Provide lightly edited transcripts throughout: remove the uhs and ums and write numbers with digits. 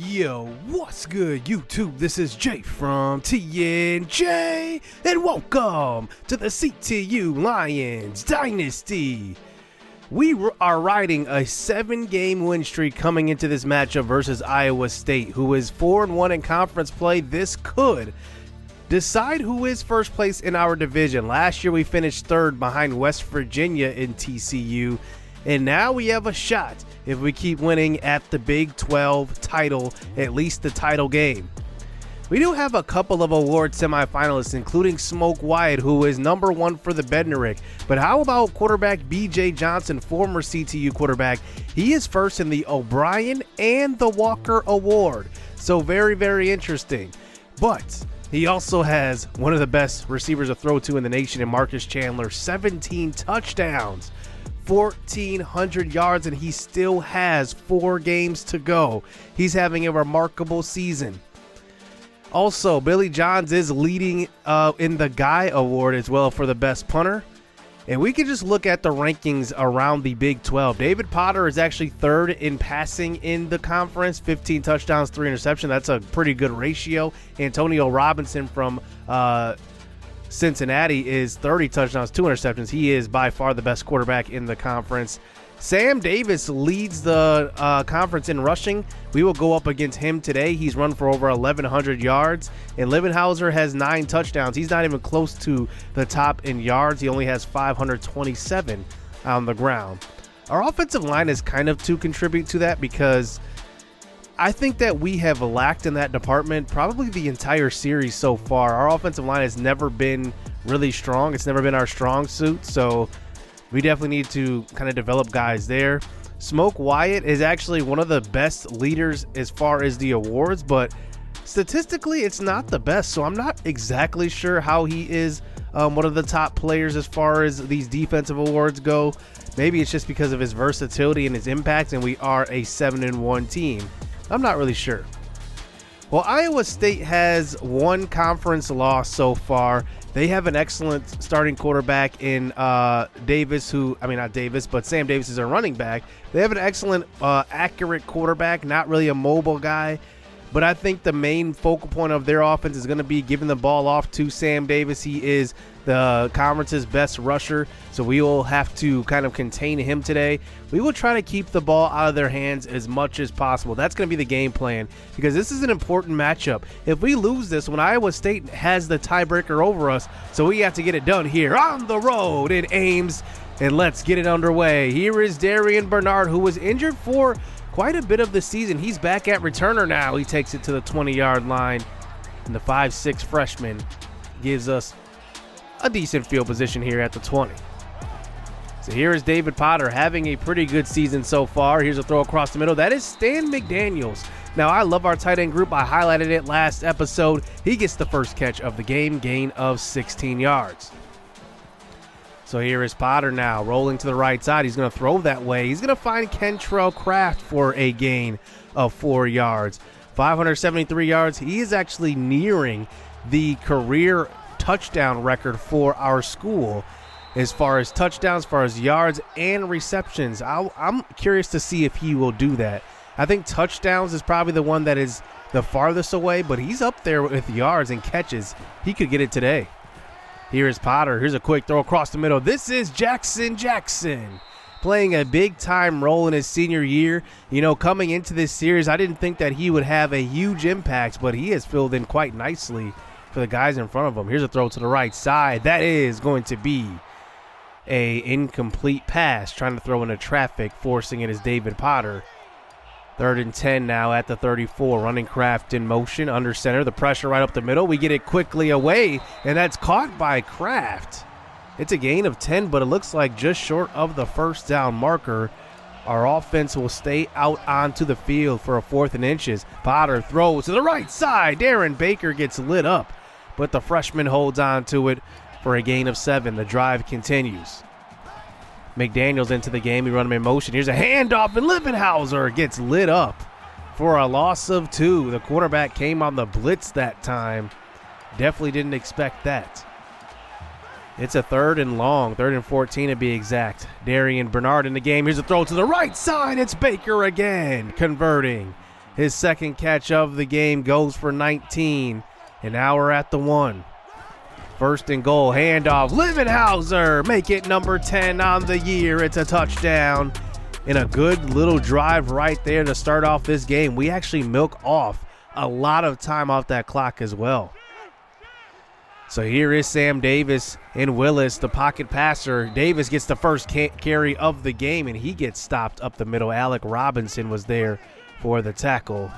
Yo, what's good, YouTube? This is Jay from TNJ, and welcome to the CTU Lions Dynasty. We are riding a 7-game win streak coming into this matchup versus Iowa State, who is 4-1 in conference play. This could decide who is first place in our division. Last year we finished third behind West Virginia in TCU, and now we have a shot if we keep winning at the Big 12 title, at least the title game. We do have a couple of award semifinalists, including Smoke Wyatt, who is number 1 for the Bednarik. But how about quarterback BJ Johnson, former CTU quarterback? He is first in the O'Brien and the Walker Award. So very, very interesting. But he also has one of the best receivers to throw to in the nation in Marcus Chandler, 17 touchdowns. 1,400 yards, and he still has 4 games to go. He's having a remarkable season. Also, Billy Johns is leading in the Guy Award as well for the best punter. And we can just look at the rankings around the Big 12. David Potter is actually third in passing in the conference, 15 touchdowns, 3 interceptions. That's a pretty good ratio. Antonio Robinson from Cincinnati is 30 touchdowns, 2 interceptions. He is by far the best quarterback in the conference. Sam Davis leads the conference in rushing. We will go up against him today. He's run for over 1,100 yards. And Livenhauser has 9 touchdowns. He's not even close to the top in yards. He only has 527 on the ground. Our offensive line is kind of to contribute to that, because I think that we have lacked in that department probably the entire series so far. Our offensive line has never been really strong. It's never been our strong suit, so we definitely need to kind of develop guys there. Smoke Wyatt is actually one of the best leaders as far as the awards, but statistically it's not the best, so I'm not exactly sure how he is one of the top players as far as these defensive awards go. Maybe it's just because of his versatility and his impact, and we are a 7-1 team. I'm not really sure. Well, Iowa State has 1 conference loss so far. They have an excellent starting quarterback in Davis, Sam Davis is a running back. They have an excellent, accurate quarterback, not really a mobile guy. But I think the main focal point of their offense is going to be giving the ball off to Sam Davis. He is the conference's best rusher, so we will have to kind of contain him today. We will try to keep the ball out of their hands as much as possible. That's going to be the game plan, because this is an important matchup. If we lose this when Iowa State has the tiebreaker over us, so we have to get it done here on the road in Ames, and let's get it underway. Here is Darien Bernard, who was injured for quite a bit of the season. He's back at returner now. He takes it to the 20-yard line, and the 5'6" freshman gives us a decent field position here at the 20. So here is David Potter having a pretty good season so far. Here's a throw across the middle. That is Stan McDaniels. Now, I love our tight end group. I highlighted it last episode. He gets the first catch of the game, gain of 16 yards. So here is Potter now rolling to the right side. He's going to throw that way. He's going to find Kentrell Kraft for a gain of 4 yards. 573 yards. He is actually nearing the career touchdown record for our school as far as touchdowns, as far as yards and receptions. I'm curious to see if he will do that. I think touchdowns is probably the one that is the farthest away, but he's up there with yards and catches. He could get it today. Here is Potter. Here's a quick throw across the middle. This is Jackson playing a big-time role in his senior year. You know, coming into this series, I didn't think that he would have a huge impact, but he has filled in quite nicely for the guys in front of him. Here's a throw to the right side. That is going to be a incomplete pass, trying to throw into traffic. Forcing it is David Potter. 3rd and 10 now at the 34. Running Kraft in motion under center. The pressure right up the middle. We get it quickly away, and that's caught by Kraft. It's a gain of 10, but it looks like just short of the first down marker. Our offense will stay out onto the field for a 4th and inches. Potter throws to the right side. Darren Baker gets lit up, but the freshman holds on to it for a gain of 7. The drive continues. Mcdaniels into the game. We run him in motion. Here's a handoff, and Livenhauser gets lit up for a loss of 2. The quarterback came on the blitz that time. Definitely didn't expect that. It's a 3rd and long, 3rd and 14 to be exact. Darien Bernard in the game. Here's a throw to the right side. It's Baker again, converting. His second catch of the game goes for 19. And now we're at the 1. First and goal, handoff. Livenhauser, make it number 10 on the year. It's a touchdown. And a good little drive right there to start off this game. We actually milk off a lot of time off that clock as well. So here is Sam Davis and Willis, the pocket passer. Davis gets the first carry of the game, and he gets stopped up the middle. Alec Robinson was there for the tackle,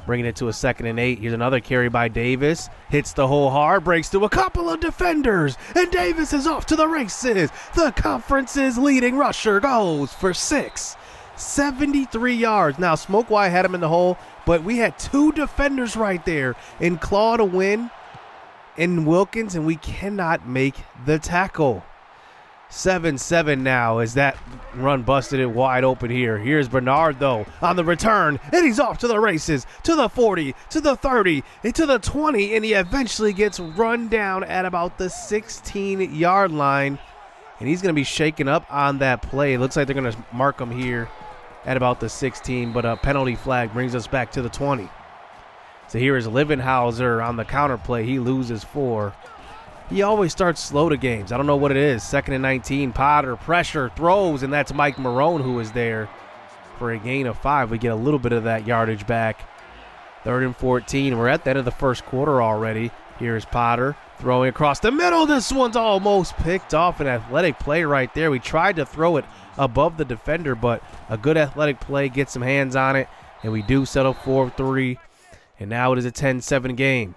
bringing it to a 2nd and 8. Here's another carry by Davis. Hits the hole hard, breaks through a couple of defenders, and Davis is off to the races. The conference's leading rusher goes for 73 yards. Now, Smokewine had him in the hole, but we had 2 defenders right there in Claw to win in Wilkins, and we cannot make the tackle. 7-7 now as that run busted it wide open here. Here's Bernard, though, on the return, and he's off to the races, to the 40, to the 30, and to the 20, and he eventually gets run down at about the 16-yard line, and he's going to be shaken up on that play. It looks like they're going to mark him here at about the 16, but a penalty flag brings us back to the 20. So here is Livenhauser on the counter play. He loses 4. He always starts slow to games. I don't know what it is. 2nd and 19. Potter, pressure, throws, and that's Mike Marone who is there for a gain of 5. We get a little bit of that yardage back. 3rd and 14. We're at the end of the first quarter already. Here's Potter throwing across the middle. This one's almost picked off. An athletic play right there. We tried to throw it above the defender, but a good athletic play gets some hands on it, and we do settle for 3. And now it is a 10-7 game.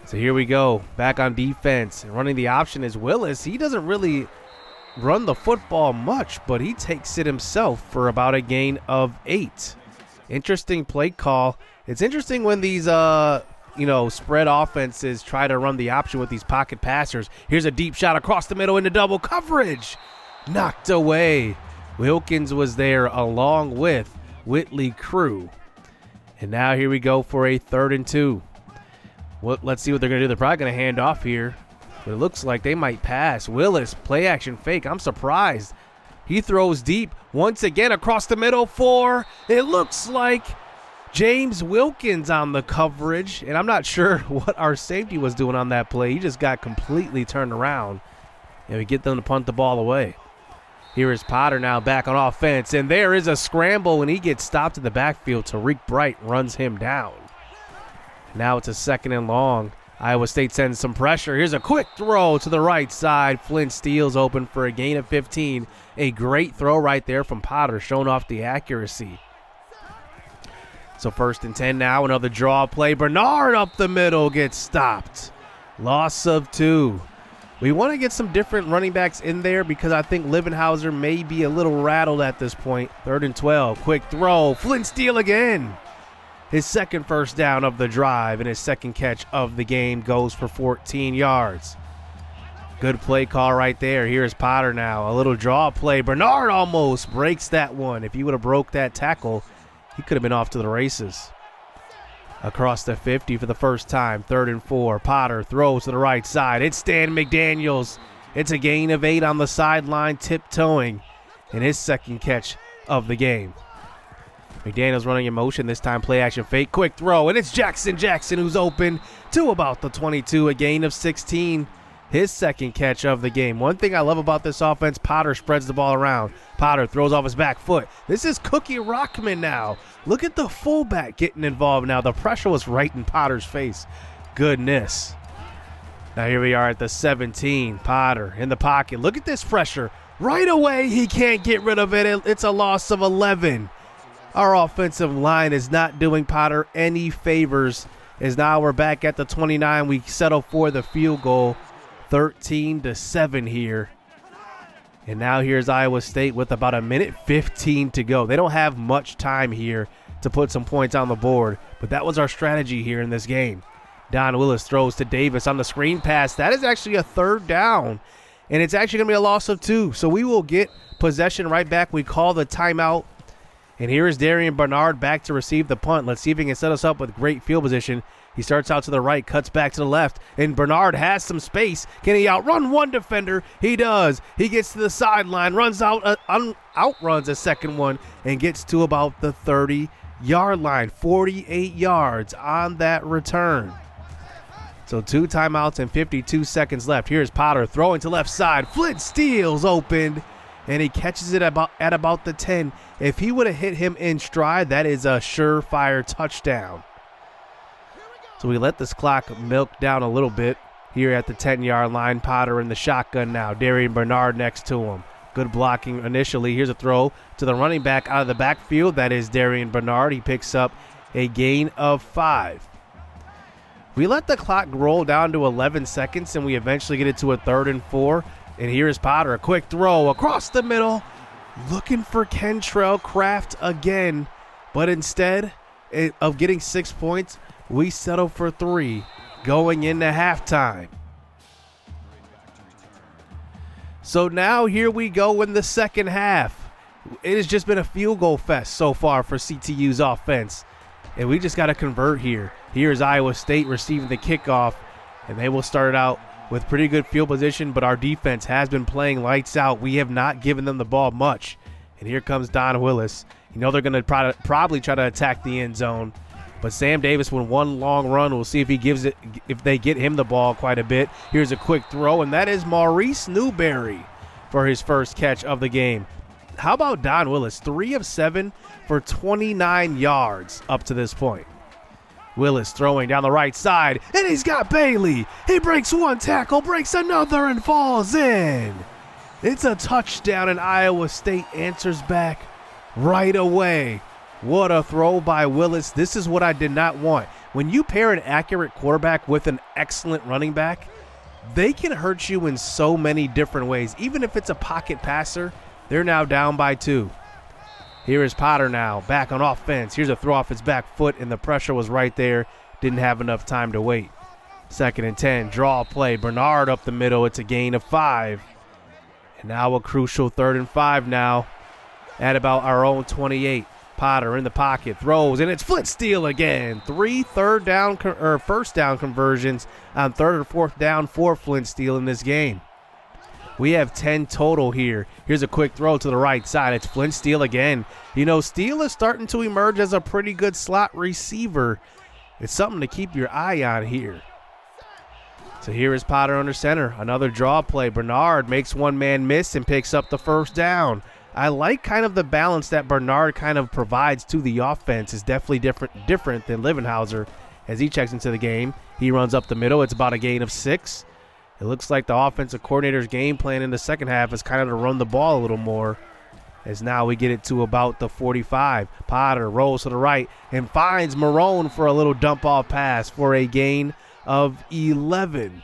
So here we go, back on defense. And running the option is Willis. He doesn't really run the football much, but he takes it himself for about a gain of 8. Interesting play call. It's interesting when these spread offenses try to run the option with these pocket passers. Here's a deep shot across the middle into double coverage. Knocked away. Wilkins was there along with Whitley Crew. And now here we go for a 3rd and 2. Well, let's see what they're going to do. They're probably going to hand off here. But it looks like they might pass. Willis, play action fake. I'm surprised. He throws deep once again across the middle for, it looks like, James Wilkins on the coverage. And I'm not sure what our safety was doing on that play. He just got completely turned around. And we get them to punt the ball away. Here is Potter now back on offense, and there is a scramble, and he gets stopped in the backfield. Tariq Bright runs him down. Now it's a 2nd and long. Iowa State sends some pressure. Here's a quick throw to the right side. Flint Steele's open for a gain of 15. A great throw right there from Potter, showing off the accuracy. So 1st and 10 now, another draw play. Bernard up the middle gets stopped. Loss of 2. We want to get some different running backs in there because I think Livenhauser may be a little rattled at this point. 3rd and 12. Quick throw. Flint Steele again. His 2nd first down of the drive and his 2nd catch of the game goes for 14 yards. Good play call right there. Here's Potter now. A little draw play. Bernard almost breaks that one. If he would have broke that tackle, he could have been off to the races. Across the 50 for the first time. 3rd and 4. Potter throws to the right side. It's Stan McDaniels. It's a gain of 8 on the sideline, tiptoeing, and his 2nd catch of the game. McDaniels running in motion, this time play action fake. Quick throw, and it's Jackson who's open to about the 22, a gain of 16. His 2nd catch of the game. One thing I love about this offense, Potter spreads the ball around. Potter throws off his back foot. This is Cookie Rockman now. Look at the fullback getting involved now. The pressure was right in Potter's face. Goodness. Now here we are at the 17. Potter in the pocket. Look at this pressure. Right away, he can't get rid of it. It's a loss of 11. Our offensive line is not doing Potter any favors, as now we're back at the 29. We settle for the field goal. 13-7 here. And now here's Iowa State with about 1:15 to go. They don't have much time here to put some points on the board, but that was our strategy here in this game. Don Willis throws to Davis on the screen pass. That is actually a 3rd down, and it's actually going to be a loss of 2. So we will get possession right back. We call the timeout, and here is Darien Bernard back to receive the punt. Let's see if he can set us up with great field position. He starts out to the right, cuts back to the left, and Bernard has some space. Can he outrun one defender? He does. He gets to the sideline, runs out, outruns a second one, and gets to about the 30 yard line, 48 yards on that return. So 2 timeouts and 52 seconds left. Here's Potter throwing to left side. Flint Steele's open, and he catches it at about the 10. If he would have hit him in stride, that is a surefire touchdown. So we let this clock milk down a little bit here at the 10-yard line. Potter in the shotgun now. Darien Bernard next to him. Good blocking initially. Here's a throw to the running back out of the backfield. That is Darien Bernard. He picks up a gain of 5. We let the clock roll down to 11 seconds, and we eventually get it to a 3rd and 4. And here's Potter, a quick throw across the middle, looking for Kentrell Craft again. But instead of getting 6 points, we settle for 3 going into halftime. So now here we go in the second half. It has just been a field goal fest so far for CTU's offense, and we just got to convert here. Here's Iowa State receiving the kickoff, and they will start it out with pretty good field position, but our defense has been playing lights out. We have not given them the ball much. And here comes Don Willis. You know they're going to probably try to attack the end zone, but Sam Davis with one long run. We'll see if he gives it, if they get him the ball quite a bit. Here's a quick throw, and that is Maurice Newberry for his first catch of the game. How about Don Willis? 3 of 7 for 29 yards up to this point. Willis throwing down the right side, and he's got Bailey. He breaks one tackle, breaks another, and falls in. It's a touchdown, and Iowa State answers back right away. What a throw by Willis. This is what I did not want. When you pair an accurate quarterback with an excellent running back, they can hurt you in so many different ways. Even if it's a pocket passer, they're now down by 2. Here is Potter now, back on offense. Here's a throw off his back foot, and the pressure was right there. Didn't have enough time to wait. 2nd and 10, draw play. Bernard up the middle. It's a gain of 5. And now a crucial 3rd and 5 now at about our own 28. Potter in the pocket, throws, and it's Flint Steele again. 3 first down conversions on 3rd or 4th down for Flint Steele in this game. We have 10 total here. Here's a quick throw to the right side. It's Flint Steele again. You know, Steele is starting to emerge as a pretty good slot receiver. It's something to keep your eye on here. So here is Potter under center. Another draw play. Bernard makes one man miss and picks up the 1st down. I like kind of the balance that Bernard kind of provides to the offense. Is definitely different than Livenhauser as he checks into the game. He runs up the middle. It's about a gain of 6. It looks like the offensive coordinator's game plan in the second half is kind of to run the ball a little more, as now we get it to about the 45. Potter rolls to the right and finds Marone for a little dump-off pass for a gain of 11.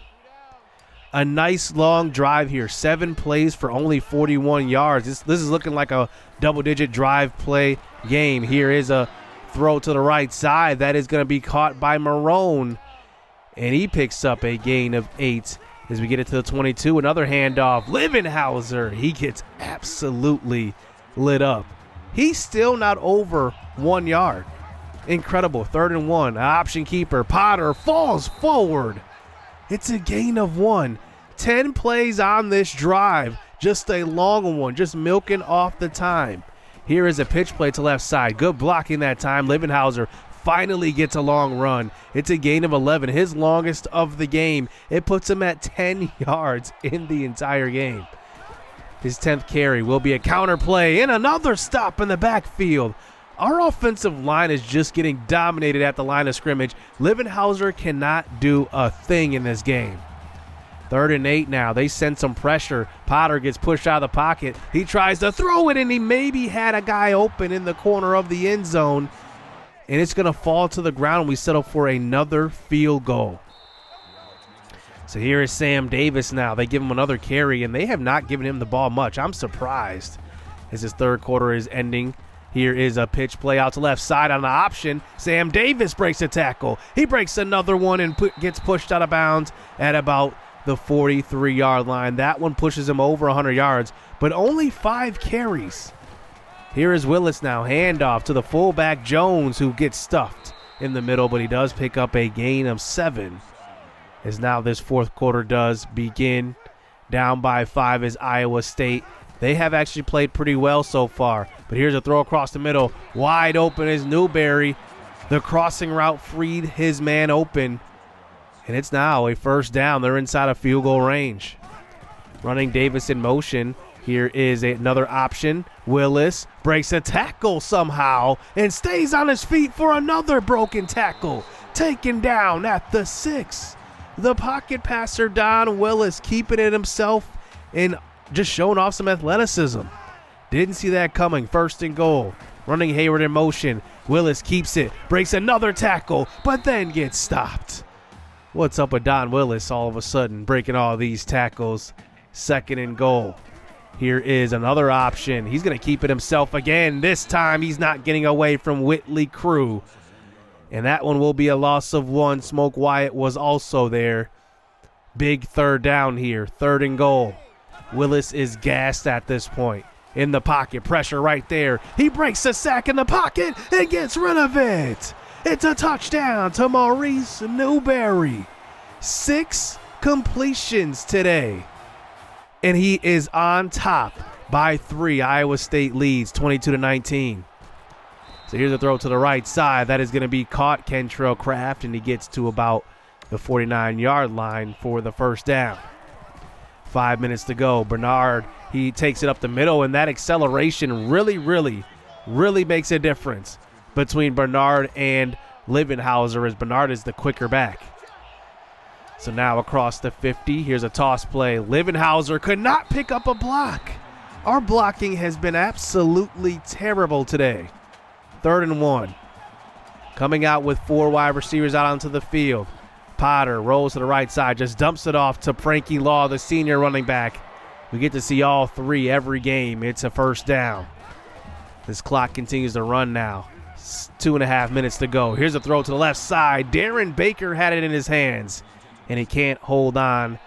A nice long drive here. 7 plays for only 41 yards. This is looking like a double-digit drive play game. Here is a throw to the right side. That is going to be caught by Marone, and he picks up a gain of 8. As we get it to the 22, another handoff. Livenhauser, he gets absolutely lit up. He's still not over 1 yard. Incredible. 3rd and 1. Option keeper. Potter falls forward. It's a gain of 1. 10 plays on this drive. Just a long one. Just milking off the time. Here is a pitch play to left side. Good blocking that time. Livenhauser finally gets a long run. It's a gain of 11, his longest of the game. It puts him at 10 yards in the entire game. His 10th carry will be a counter play and another stop in the backfield. Our offensive line is just getting dominated at the line of scrimmage. Livenhauser cannot do a thing in this game. 3rd and 8 now. They send some pressure. Potter gets pushed out of the pocket. He tries to throw it, and he maybe had a guy open in the corner of the end zone. And it's going to fall to the ground. We settle for another field goal. So here is Sam Davis now. They give him another carry, and they have not given him the ball much. I'm surprised as his 3rd quarter is ending. Here is a pitch play out to left side on the option. Sam Davis breaks a tackle. He breaks another one and gets pushed out of bounds at about the 43-yard line. That one pushes him over 100 yards, but only 5 carries. Here is Willis now. Handoff to the fullback Jones, who gets stuffed in the middle, but he does pick up a gain of 7. As now this 4th quarter does begin. Down by 5 is Iowa State. They have actually played pretty well so far. But here's a throw across the middle. Wide open is Newberry. The crossing route freed his man open. And it's now a first down. They're inside of field goal range. Running Davis in motion. Here is another option. Willis breaks a tackle somehow and stays on his feet for another broken tackle. Taken down at the 6. The pocket passer, Don Willis, keeping it himself and just showing off some athleticism. Didn't see that coming. First and goal. Running Hayward in motion. Willis keeps it, breaks another tackle, but then gets stopped. What's up with Don Willis all of a sudden breaking all these tackles? Second and goal. Here is another option. He's going to keep it himself again. This time he's not getting away from Whitley Crew. And that one will be a loss of 1. Smoke Wyatt was also there. Big third down here. Third and goal. Willis is gassed at this point. In the pocket. Pressure right there. He breaks a sack in the pocket and gets rid of it. It's a touchdown to Maurice Newberry. 6 completions today. And he is on top by 3. Iowa State leads 22-19. So here's a throw to the right side. That is going to be caught. Kentrell Craft, and he gets to about the 49-yard line for the first down. 5 minutes to go. Bernard, he takes it up the middle, and that acceleration really makes a difference between Bernard and Livenhauser, as Bernard is the quicker back. So now across the 50, here's a toss play. Livenhauser could not pick up a block. Our blocking has been absolutely terrible today. 3rd and 1. Coming out with 4 wide receivers out onto the field. Potter rolls to the right side, just dumps it off to Frankie Law, the senior running back. We get to see all 3 every game. It's a first down. This clock continues to run now. 2.5 minutes to go. Here's a throw to the left side. Darren Baker had it in his hands, and he can't hold on,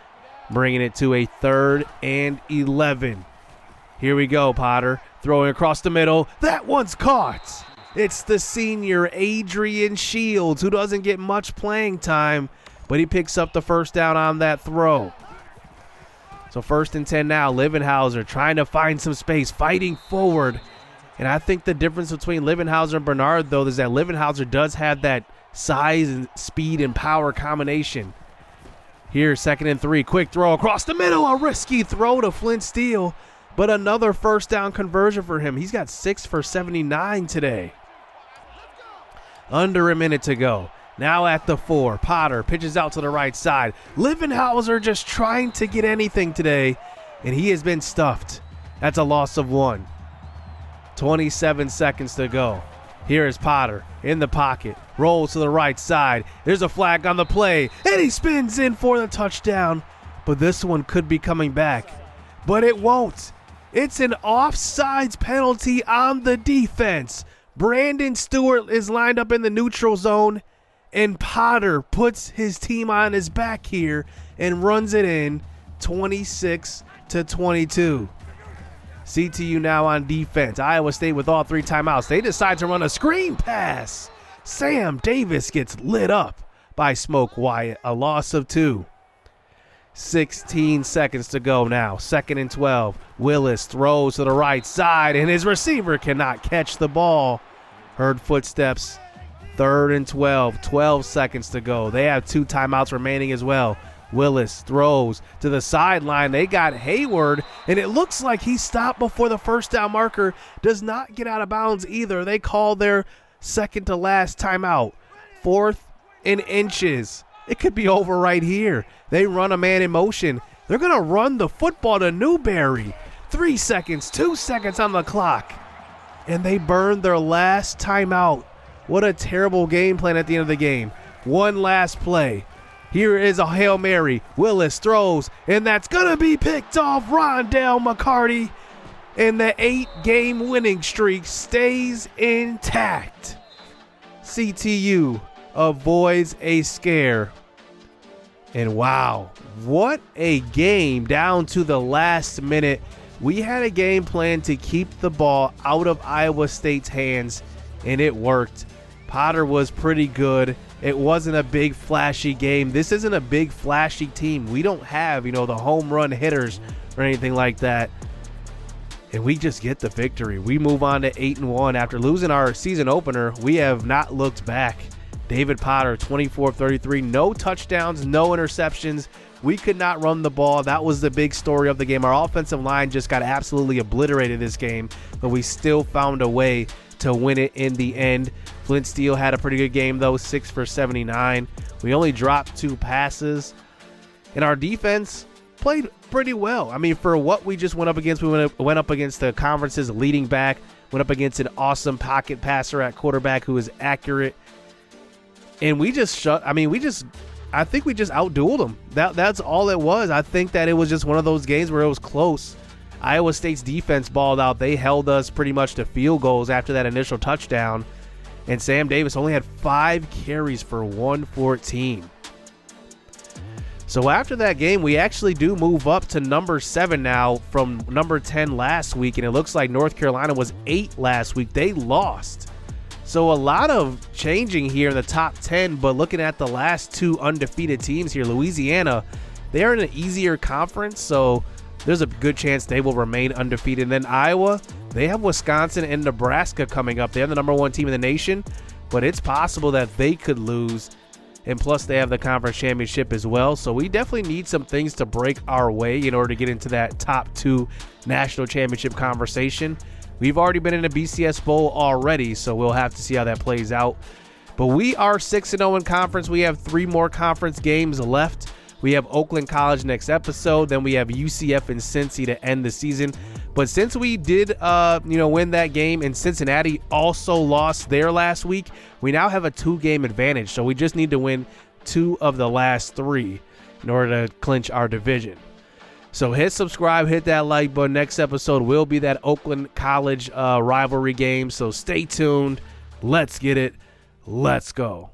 bringing it to a 3rd and 11. Here we go, Potter. Throwing across the middle. That one's caught. It's the senior Adrian Shields, who doesn't get much playing time, but he picks up the first down on that throw. So 1st and 10 now. Livenhauser trying to find some space, fighting forward. And I think the difference between Livenhauser and Bernard, though, is that Livenhauser does have that size and speed and power combination. Here, 2nd and 3. Quick throw across the middle. A risky throw to Flint Steele, but another first down conversion for him. He's got 6 for 79 today. Under a minute to go. Now at the 4. Potter pitches out to the right side. Livenhauser just trying to get anything today, and he has been stuffed. That's a loss of 1. 27 seconds to go. Here is Potter in the pocket. Rolls to the right side. There's a flag on the play, and he spins in for the touchdown. But this one could be coming back. But it won't. It's an offsides penalty on the defense. Brandon Stewart is lined up in the neutral zone, and Potter puts his team on his back here and runs it in 26-22. CTU now on defense. Iowa State with all 3 timeouts. They decide to run a screen pass. Sam Davis gets lit up by Smoke Wyatt. A loss of 2. 16 seconds to go now. 2nd and 12. Willis throws to the right side, and his receiver cannot catch the ball. Heard footsteps. 3rd and 12. 12 seconds to go. They have 2 timeouts remaining as well. Willis throws to the sideline. They got Hayward, and it looks like he stopped before the first down marker. Does not get out of bounds either. They call their second to last timeout. 4th and inches. It could be over right here. They run a man in motion. They're going to run the football to Newberry. 3 seconds, 2 seconds on the clock. And they burn their last timeout. What a terrible game plan at the end of the game. One last play. Here is a Hail Mary. Willis throws, and that's going to be picked off. Rondell McCarty. And the 8-game winning streak stays intact. CTU avoids a scare. And wow, what a game down to the last minute. We had a game plan to keep the ball out of Iowa State's hands, and it worked. Potter was pretty good. It wasn't a big flashy game. This isn't a big flashy team. We don't have, the home run hitters or anything like that. and we just get the victory. We move on to 8-1. After losing our season opener, we have not looked back. David Potter, 24-33, no touchdowns, no interceptions. We could not run the ball. That was the big story of the game. Our offensive line just got absolutely obliterated this game, but we still found a way to win it in the end. Flint Steele had a pretty good game, though, 6 for 79. We only dropped 2 passes, and our defense played pretty well. I mean, for what we just went up against, we went up against the conference's leading back, went up against an awesome pocket passer at quarterback who is accurate, and we just I think we just outdueled them. That's all it was. I think that it was just one of those games where it was close. Iowa State's defense balled out. They held us pretty much to field goals after that initial touchdown, and Sam Davis only had 5 carries for 114. So after that game, we actually do move up to number 7 now from number 10 last week, and it looks like North Carolina was 8 last week. They lost. So a lot of changing here in the top 10, but looking at the last 2 undefeated teams here, Louisiana, they are in an easier conference, so there's a good chance they will remain undefeated. And then Iowa, they have Wisconsin and Nebraska coming up. They have the number 1 team in the nation, but it's possible that they could lose. And plus, they have the conference championship as well. So we definitely need some things to break our way in order to get into that top 2 national championship conversation. We've already been in a BCS Bowl already, so we'll have to see how that plays out. But we are 6-0 in conference. We have 3 more conference games left. We have Oakland College next episode. Then we have UCF and Cincy to end the season. But since we did, win that game, and Cincinnati also lost their last week, we now have a 2-game advantage. So we just need to win 2 of the last 3 in order to clinch our division. So hit subscribe, hit that like button. Next episode will be that Oakland College rivalry game. So stay tuned. Let's get it. Let's go.